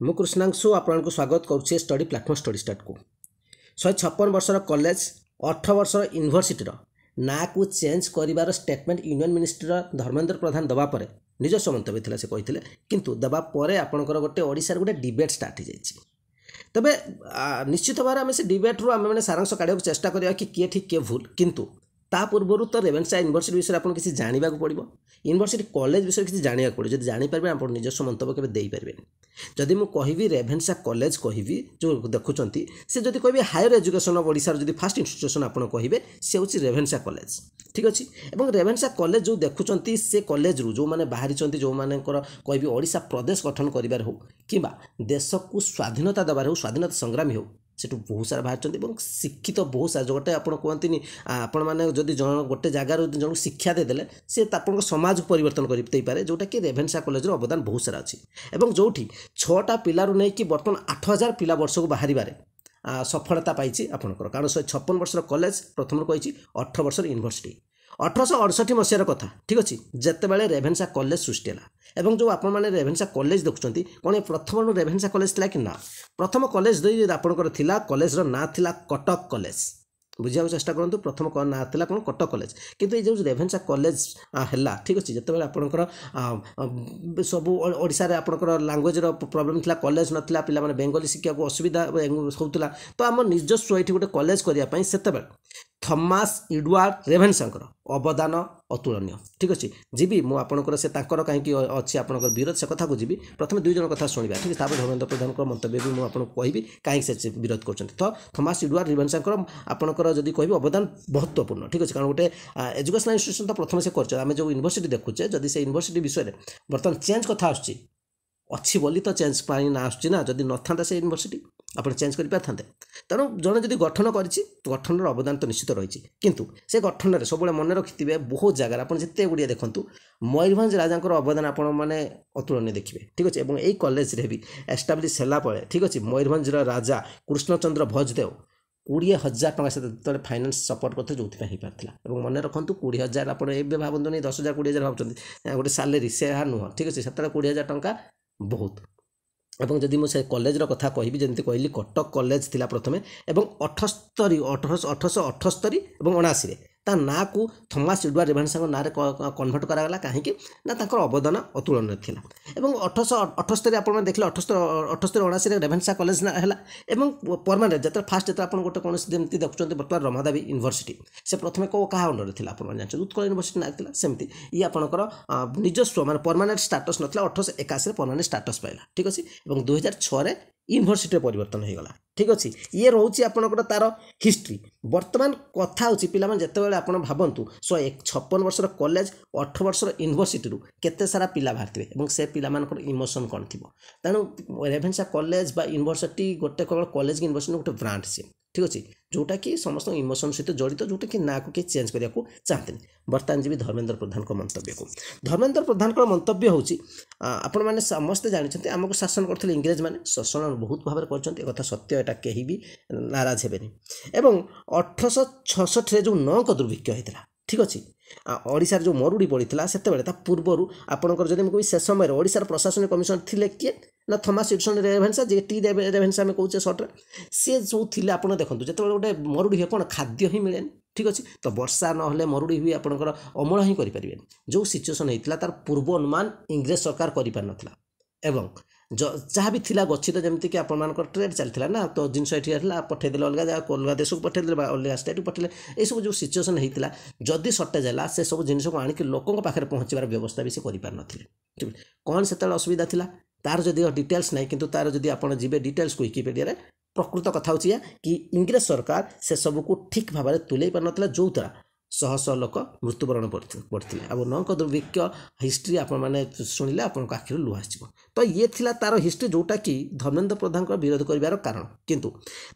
मु कृष्णांशु आपको स्वागत करुच्छे स्टडी प्लाटफर्म स्टडी स्टार्ट को 156 वर्षर कॉलेज 18 वर्षर यूनिवर्सिटी ना को चेंज कर statement union minister Dharmendra Pradhan दवा पर निजस्व मंतव्य था से कहते किंतु दवा पर आपंकर गोटे ओडिशार गोटे डिबेट स्टार्ट हो जाए तबे निश्चित भाव आम से डिबेट रू आम सारांश काढ़ा चेष्टा करा कि किए ठीक किए भूल किंतु ता पूर्व तो रेवेन्सा यूनिवर्सिटी विषय आपको किसी जानवा पड़ो यूनिवर्सिटी कॉलेज विषय किसी जानवा पड़ो जब जानीपारे आप निजस्व मंतव्य केवे देपारे जदि मुझे कहि रेवेन्सा कॉलेज कहि जो देखुंत से जब कह हायर एजुकेशन ऑफ ओडिशा जब फास्ट इंस्टीट्यूशन आपड़ कहे से हूँ रेवेन्सा कॉलेज ठीक अच्छे और रेवेन्सा कॉलेज जो देखुंत से कॉलेज रू जो मैंने बाहरी जो मानकर कह ओडिशा प्रदेश गठन कर हो कि देश को स्वाधीनता देवार हो स्वाधीनता संग्रामी हो सेठू बहुत सारा बाहर शिक्षित बहुत सारा जो गोटे आप कहते आपण मैंने जदि गोटे जगार जन शिक्षा देदेले सी आप समाज को परिवर्तन करे जोटा कि रेवेन्सा कॉलेज अवदान बहुत सारा अच्छी और जो 6टा पिलू नहीं कि बर्तमान 8000 पिला वर्ष को बाहर सफलता पाई आपंकर कारण 156 वर्षर कॉलेज प्रथम कही 18 वर्षर यूनिवर्सिटी 1868 मसीहार कथा ठीक अच्छे जितेबाला रेवेन्सा कॉलेज सृष्टि है जो आप रेवेन्सा कॉलेज देखुं कौन प्रथम रेवेन्सा कॉलेज थी कि ना प्रथम कॉलेज आपंकर कॉलेज ना था कटक कॉलेज बुझा चेष्टा करूँ प्रथम ना था कौन कटक कॉलेज किंतु ये रेवेन्सा कॉलेज है ठीक अच्छे जिते आपंकर सब ओडिशा रे आपंकर लांगुएज प्रॉब्लम था कॉलेज नाला पे बेंगली शिक्षा को असुविधा होता तो आम निजस्व ये गोटे कॉलेज करने से थॉमस एडवर्ड रेवेन्सा अवदान अतुलनीय ठीक अच्छे जी मु आपंकर से कहीं अच्छी आपंकर विरोध से कथा को जी प्रथम 2 जन कथा शुणा ठीक है धर्मेंद्र प्रधान मंतव्य भी मुझे कहि कहीं से विरोध कर तो थॉमस एडवर्ड रेवेन्सा आपंकर जदि कह अवदान महत्वपूर्ण ठीक अच्छे कारण गोटे एजुकेशनल इंस्टीट्यूशन तो प्रथम से कर जो यूनिवर्सिटी देखुचे जदि से यूनिवर्सिटी विषय में बर्तमान चेंज कथा अच्छी बोली तो चेंज पाई ना आसना जदि न था से यूनिवर्सिटी आप चेंज कर पारे तेणु जड़े जब गठन कर गठन अवदान तो निश्चित रही किंतु से गठन में सब मन रखिथे बहुत जगह आप जिते गुड़िया देखूँ मयूरभंज राजा अवदान आप मैंने अतुलनीय देखिए ठीक अच्छे और यही कॉलेज भी एस्टाब्लीश है ठीक अच्छे मयूरभंज राजा कृष्णचंद्र भोजदेव 20,000 टका से फाइनान्स सपोर्ट करते जो हो पार्ला और मन रखु 20,000 आप भावतु नहीं 10,000 20,000 भावुँ गोटे सालेरी से नुह ठीक अच्छे से 20,000 टका बहुत और जदि मुझे कॉलेज कथा कहि जमी कहली कटक कॉलेज थिला प्रथमे एवं 1878 और 79 ता ना को थॉमस एडवर्ड रेवेन्सा ना कन्वर्ट करागला कहीं ना अवदान अतुलनीय थिला एवं 1878 आप देखले 78 79 रेवेन्सा कॉलेज ना है परमानेंट जो फास्ट जो आप गोटे कौन जमी देखुं बर्तमान रमादेवी यूनिवर्सिटी से प्रथम क्या अंडर थी आप जानते उत्कल यूनिवर्सिटी ना था सेमती ये आपंकर निजस्व माने परमानेंट स्टाटस नाला 1881 परमानेंट स्टाटस पाइला ठीक अच्छे और 2006 यूनिवर्सिटी परिवर्तन हो गला ठीक अच्छे ये रोचे आपंकर तार हिस्ट्री बर्तमान कथा होची पिला माने जेतेबेले आपण भाबंतु 156 वर्षर कॉलेज 18 वर्षर यूनिवर्सिटी रु केते सारा पिला बाहरथिबे और से पिला मानकर इमोशन कोन थिबो तेणु रेवेन्सा कॉलेज बा यूनिवर्सिटी गोटे केवल कॉलेज यूनिवर्सिटी गोटे ब्रांड से ठीक अच्छे जोटा कि समस्त इमोशन सहित जड़ित जोटा कि ना को किए चेंज करने को चाहते बर्तमान जी धर्मेंद्र प्रधान मंतव्य को धर्मेंद्र प्रधान मंतव्य हूँ आपण मैंने समस्ते जानते आमको शासन करते इंग्रेज मैंने शासन बहुत भाव में कर सत्य यहाँ कहीं भी नाराज हेबेनि एवं 1866 जो 9 दुर्भिक्ष होता ठीक अच्छे ओडिशार जो मरुड़ी पड़ता से पूर्वर आपंकर जब मुझे से समय ओडिशार प्रशासनिक कमिशन थिले किए ना थॉमस एडिसन रेवेन्सा जे टी रेवेन्सा में कहूँ सर्ट्रे सी जो थे आप देखो जो गोटे मरुड़ी हुए कौन खाद्य ही मिले ठीक अच्छे तो वर्षा ना मरुड़ी हुए आपंकर अमल ही करें जो सिचुएसन होता तार पूर्व अनुमान इंग्रेज सरकार कर एवं जहाँ भी थिला गच्छित जमीक कि आपर ट्रेड चलता ना तो जिनस ये पठेदेले अलग जगह अलग देश को पठेदेले अलग स्टेट को पठेले ये सब जो सिचुएसन होता जदि सर्टेज है से सब जिन को आणिक लोकों पाखे पहुँचार व्यवस्था भी से कर कौन से असुविधा था तार जदि डिटेल्स ना कि तार जदि आप जी डिटेल्स को विकिपीडिया प्रकृत कथा हो कि इंग्रेज सरकार से सबको ठीक भाव में तुले पार ना जो द्वारा शह शह लोक मृत्युवरण पड़ते अब 9 दुर्भिक्ष हिस्ट्री आपने शुणिले आप आखिर लुह आसो तो ये थिला तार हिस्ट्री जोटा कि धर्मेंद्र प्रधान विरोध कर कारण किंतु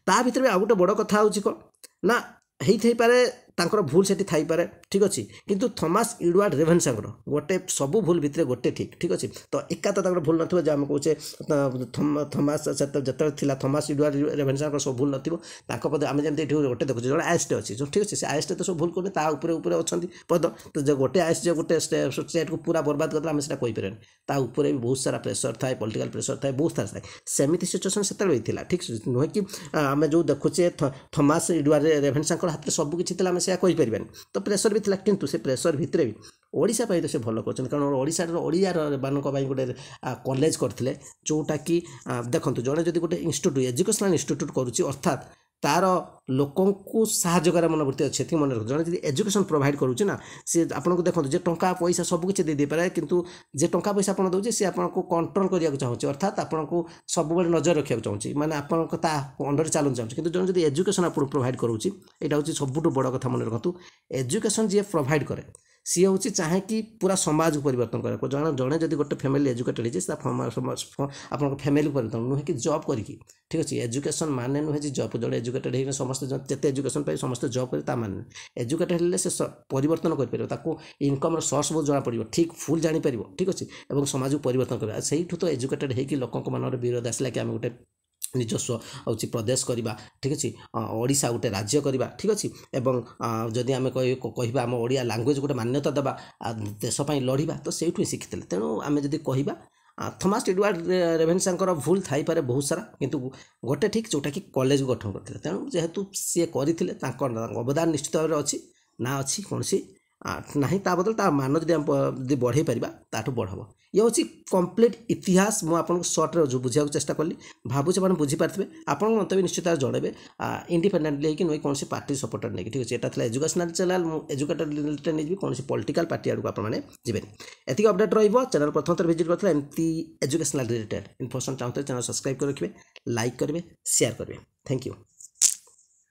ता भीतर भी आ गोटे बड़ कथा हो ना पारे ତାଙ୍କର ଭୁଲ ସେଠି ଥାଇପାରେ ଠିକ୍ ଅଛି କିନ୍ତୁ ଥମାସ ଏଡୱାର୍ଡ ରେଭେନ୍ସାଙ୍କର ଗୋଟେ ସବୁ ଭୁଲ ଭିତରେ ଗୋଟେ ଠିକ୍ ଅଛି ତ ଏକା ତ ତାଙ୍କର ଭୁଲ ନଥିବ ଯେ ଆମେ କହୁଛେ ଥମାସ ଯେତେବେଳେ ଥିଲା ଥମାସ ଏଡୱାର୍ଡ ରେଭେନ୍ସାଙ୍କର ସବୁ ଭୁଲ ନଥିବ ତାଙ୍କ ପଦ ଆମେ ଯେମିତି ଏଠି ଗୋଟେ ଦେଖୁଛେ ଜଣେ ଆଇଏସ୍ଟେ ଅଛି ଠିକ୍ ଅଛି ସେ ଆଇଏସ୍ଟେ ତ ସବୁ ଭୁଲ କରୁନି ତା ଉପରେ ଅଛନ୍ତି ପଦ ତ ଯେ ଗୋଟେ ଆଇଏସ୍ ଯେ ଗୋଟେ ଷ୍ଟେଟ୍କୁ ପୁରା ବର୍ବାଦ କରିଦେଲା ଆମେ ସେଇଟା କହିପାରିବାନି ତା ଉପରେ ବି ବହୁତ ସାରା ପ୍ରେସର ଥାଏ ପଲିଟିକାଲ ପ୍ରେସର ଥାଏ ବହୁତ ସାରା ଥାଏ ସେମିତି ସିଚୁଏସନ୍ ସେତେବେଳେ ହେଇଥିଲା ଠିକ୍ ନୁହେଁ କି ଆମେ ଯେଉଁ ଦେଖୁଛେ ଥମାସ ଏଡୱାର୍ଡ ରେଭେନ୍ସାଙ୍କର ହାତରେ ସବୁ କିଛି ଥିଲା ଆମେ ସେଇଆ କହିପାରିବାନି ତ ପ୍ରେସର ବି ଥିଲା କିନ୍ତୁ ସେ ପ୍ରେସର ଭିତରେ ବି ଓଡ଼ିଶା ପାଇଁ ତ ସେ ଭଲ କରୁଛନ୍ତି କାରଣ ଓଡ଼ିଆର ମାନଙ୍କ ପାଇଁ ଗୋଟେ କଲେଜ କରିଥିଲେ ଯେଉଁଟାକି ଦେଖନ୍ତୁ ଜଣେ ଯଦି ଗୋଟେ ଇନଷ୍ଟିଟ୍ୟୁଟ୍ ଏଜୁକେସନାଲ ଇନଷ୍ଟିଟ୍ୟୁଟ୍ କରୁଛି ଅର୍ଥାତ୍ ତାର ଲୋକଙ୍କୁ ସାହାଯ୍ୟ କରିବା ମନୋବୃତ୍ତି ଅଛି ସେତିକି ମନେ ରଖନ୍ତୁ ଜଣେ ଯଦି ଏଜୁକେସନ୍ ପ୍ରୋଭାଇଡ଼ କରୁଛି ନା ସେ ଆପଣଙ୍କୁ ଦେଖନ୍ତୁ ଯେ ଟଙ୍କା ପଇସା ସବୁ କିଛି ଦେଇପାରେ କିନ୍ତୁ ଯେ ଟଙ୍କା ପଇସା ଆପଣ ଦେଉଛି ସେ ଆପଣଙ୍କୁ କଣ୍ଟ୍ରୋଲ କରିବାକୁ ଚାହୁଁଛି ଅର୍ଥାତ୍ ଆପଣଙ୍କୁ ସବୁବେଳେ ନଜର ରଖିବାକୁ ଚାହୁଁଛି ମାନେ ଆପଣଙ୍କ ତା ଅଣ୍ଡରରେ ଚାଲୁ ଚାହୁଁଛି କିନ୍ତୁ ଜଣେ ଯଦି ଏଜୁକେସନ୍ ଆପଣଙ୍କୁ ପ୍ରୋଭାଇଡ଼ କରୁଛି ଏଇଟା ହେଉଛି ସବୁଠୁ ବଡ଼ କଥା ମନେ ରଖନ୍ତୁ ଏଜୁକେସନ୍ ଯିଏ ପ୍ରୋଭାଇଡ଼ କରେ सी हूँ चाहे कि पूरा समाज को परिवर्तन करा जड़े जड़े जब गोटे फैमिली एजुकेटेड है आप फैमिली परिवर्तन नुहे कि जॉब करी ठीक अच्छे एजुकेशन माने नुहे जॉब जड़े एजुकेटेड है समस्त जिते एजुकेशन पाई समस्त जॉब कर माने एजुकेटेड है से परिवर्तन कर इनकम सोर्स बहुत जना पड़ो ठीक फुल जापर ठीक अच्छे और समाज को परिवर्तन कर से तो एजुकेटेड है लोक मान विरोध आसला कि आम गोटे निजस्व हूँ प्रदेश करवा ठीक अच्छे ओडिशा गोटे राज्य करवा ठीक अच्छे एवं जदि आम कह आम ओडिया लैंग्वेज गोटे मान्यता देवा देशपाई लड़वा तो से शिखी तेणु आम जदि कह थमास एडवार्ड रेभेन्साଙ୍କର भूल थाई पारे बहुत सारा किंतु गोटे ठीक जोटा कि कॉलेज को गठन करते तेणु जेहेतु सी करते अवदान निश्चित भाव में अच्छी ना अच्छी कौन ना ता बदल ता मान जब बढ़े पारा ताठू बढ़ब ये हूँ कम्प्लीट इतिहास मुझे सर्ट्रे जो बुझा चेष्टा कली भावुचे मैंने बुझीपारे आप मंतव्य निश्चित जनइबे इंडिपेंडेंटली कि नुई कौन पार्टी सपोर्टर नहीं ठीक अच्छे यहाँ एजुकेशनल चैनल एजुकेटेड रिलेटेड नहीं कौन पॉलिटिकल पार्टी आड़ को आपने जी एति अपडेट रैनल प्रथम थर विजिट करते एमती एजुकेशनल रिलेटेड इनफर्मेशन चाहते चैनल सब्सक्राइब कर रखिए लाइक करेंगे शेयर करेंगे थैंक यू।